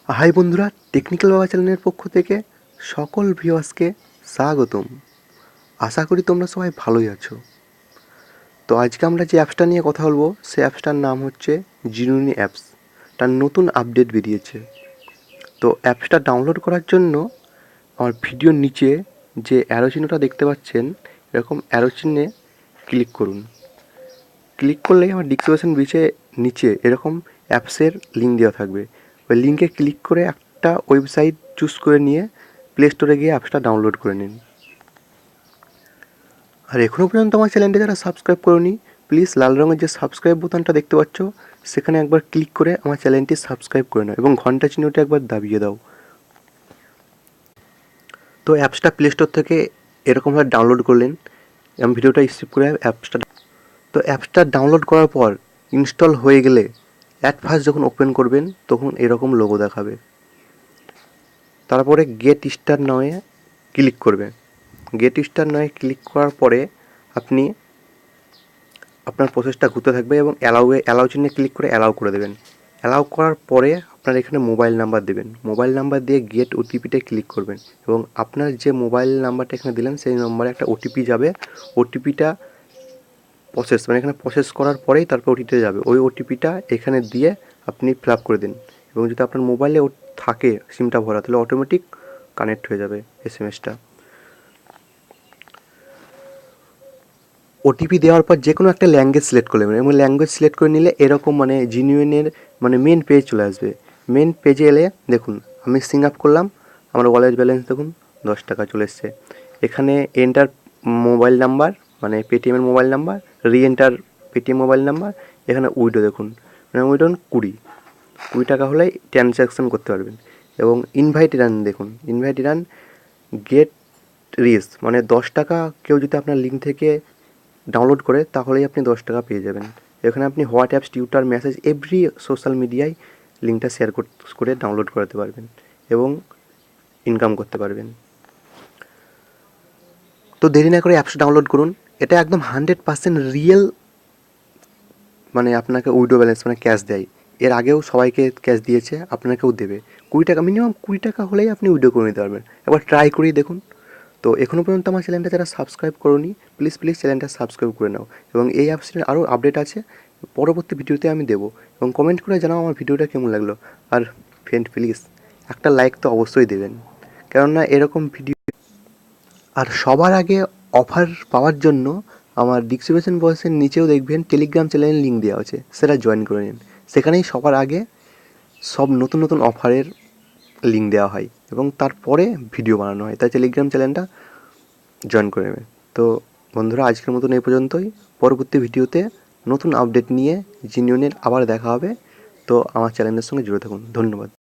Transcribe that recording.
High বন্ধুরা, technical বাবা চ্যানেলের পক্ষ থেকে সকল ভিউয়ার্সকে স্বাগতম। আশা করি তোমরা সবাই ভালোই আছো। তো আজকে আমরা যে অ্যাপসটা নিয়ে কথা বলবো সেই অ্যাপসটার নাম হচ্ছে জিনি অ্যাপস। তার নতুন আপডেট বেরিয়েছে। তো অ্যাপসটা ডাউনলোড করার জন্য আমার ভিডিওর নিচে যে অ্যারো চিহ্নটা দেখতে পাচ্ছেন, এরকম অ্যারো চিহ্নে ক্লিক করুন। ক্লিক করলেই আমার ডিসক্রিপশন নিচে এরকম অ্যাপসের লিঙ্ক দেওয়া থাকবে। ওই লিঙ্কে ক্লিক করে একটা ওয়েবসাইট চুজ করে নিয়ে প্লে স্টোরে গিয়ে অ্যাপসটা ডাউনলোড করে নিন। আর এখনও পর্যন্ত আমার চ্যানেলটি যারা সাবস্ক্রাইব করোনি, প্লিজ লাল রঙের যে সাবস্ক্রাইব বোতামটা দেখতে পাচ্ছ সেখানে একবার ক্লিক করে আমার চ্যানেলটি সাবস্ক্রাইব করে নাও এবং ঘন্টা চিহ্নটি একবার দাবিয়ে দাও। তো অ্যাপসটা প্লে স্টোর থেকে এরকমভাবে ডাউনলোড করলেন। আমি ভিডিওটা স্কিপ করে অ্যাপসটা ডাউনলোড করার পর ইনস্টল হয়ে গেলে অ্যাট ফার্স্ট যখন ওপেন করবেন তখন এরকম লোগো দেখাবে। তারপরে গেট স্টার্ট নামে ক্লিক করবে। গেট স্টার্ট নামে ক্লিক করার পরে আপনি আপনার প্রসেসটা ঘুরতে থাকবে এবং অ্যালাউ চিহ্নে ক্লিক করে অ্যালাউ করে দেবেন। অ্যালাউ করার পরে আপনার এখানে মোবাইল নাম্বার দেবেন। মোবাইল নাম্বার দিয়ে গেট ওটিপিতে ক্লিক করবেন এবং আপনার যে মোবাইল নাম্বারটা এখানে দিলেন সেই নম্বরে একটা ওটিপি যাবে। ওটিপিটা এখানে প্রসেস করার পরেই তারপর ওটিপিতে যাবে। ওই ওটিপিটা এখানে দিয়ে আপনি ফিল আপ করে দিন এবং যদি আপনার মোবাইলে থাকে সিমটা ভরা তাহলে অটোমেটিক কানেক্ট হয়ে যাবে এসএমএসটা। ওটিপি দেওয়ার পর যে কোনো একটা ল্যাঙ্গুয়েজ সিলেক্ট করে নেবেন এবং ল্যাঙ্গুয়েজ সিলেক্ট করে নিলে এরকম জিনিউনের মেন পেজ চলে আসবে। মেন পেজে এলে দেখুন আমি সিং আপ করলাম, আমার ওয়ালেট ব্যালেন্স দেখুন 10 টাকা চলে এসছে। এখানে এন্টার মোবাইল নাম্বার পেটিএমের mobile number, reenter Paytm mobile number, এখানে উইডো দেখুন উইডো 20 টাকা হলেই ট্রানজ্যাকশান করতে পারবেন। এবং ইনভাইট রান দেখুন, ইনভাইট রান গেট রিস 10 টাকা কেউ যদি আপনার লিঙ্ক থেকে ডাউনলোড করে তাহলেই আপনি 10 টাকা পেয়ে যাবেন। এখানে আপনি WhatsApp, Twitter, message every social মিডিয়ায় লিঙ্কটা শেয়ার করে ডাউনলোড করাতে পারবেন এবং ইনকাম করতে পারবেন। তো দেরি না করে অ্যাপস ডাউনলোড করুন। এটা একদম 100% রিয়েল, আপনাকে উইডো ব্যালেন্স ক্যাশ দেয়। এর আগেও সবাইকে ক্যাশ দিয়েছে, আপনাকেও দেবে। 20 টাকা, মিনিমাম 20 টাকা হলেই আপনি উইডো করে নিতে পারবেন। একবার ট্রাই করেই দেখুন। তো এখনও পর্যন্ত আমার চ্যানেলটা যারা সাবস্ক্রাইব করোনি, প্লিজ চ্যানেলটা সাবস্ক্রাইব করে নাও এবং এই অ্যাপসের আরও আপডেট আছে পরবর্তী ভিডিওতে আমি দেবো। এবং কমেন্ট করে জানাও আমার ভিডিওটা কেমন লাগলো। আর ফ্রেন্ড প্লিজ একটা লাইক তো অবশ্যই দেবেন, কেননা এরকম ভিডিও। আর সবার আগে অফার পাওয়ার জন্য আমার ডিসক্রিপশন বক্সের নিচেও দেখবেন টেলিগ্রাম চ্যানেলের লিঙ্ক দেওয়া আছে, সেটা জয়েন করে নিন। সেখানেই সবার আগে সব নতুন নতুন অফারের লিঙ্ক দেওয়া হয় এবং তারপরে ভিডিও বানানো হয়। তাই টেলিগ্রাম চ্যানেলটা জয়েন করে নেবে। তো বন্ধুরা, আজকের মতন এই পর্যন্তই। পরবর্তী ভিডিওতে নতুন আপডেট নিয়ে জিনিয়নের আবার দেখা হবে। তো আমার চ্যানেলের সঙ্গে জুড়ে থাকুন। ধন্যবাদ।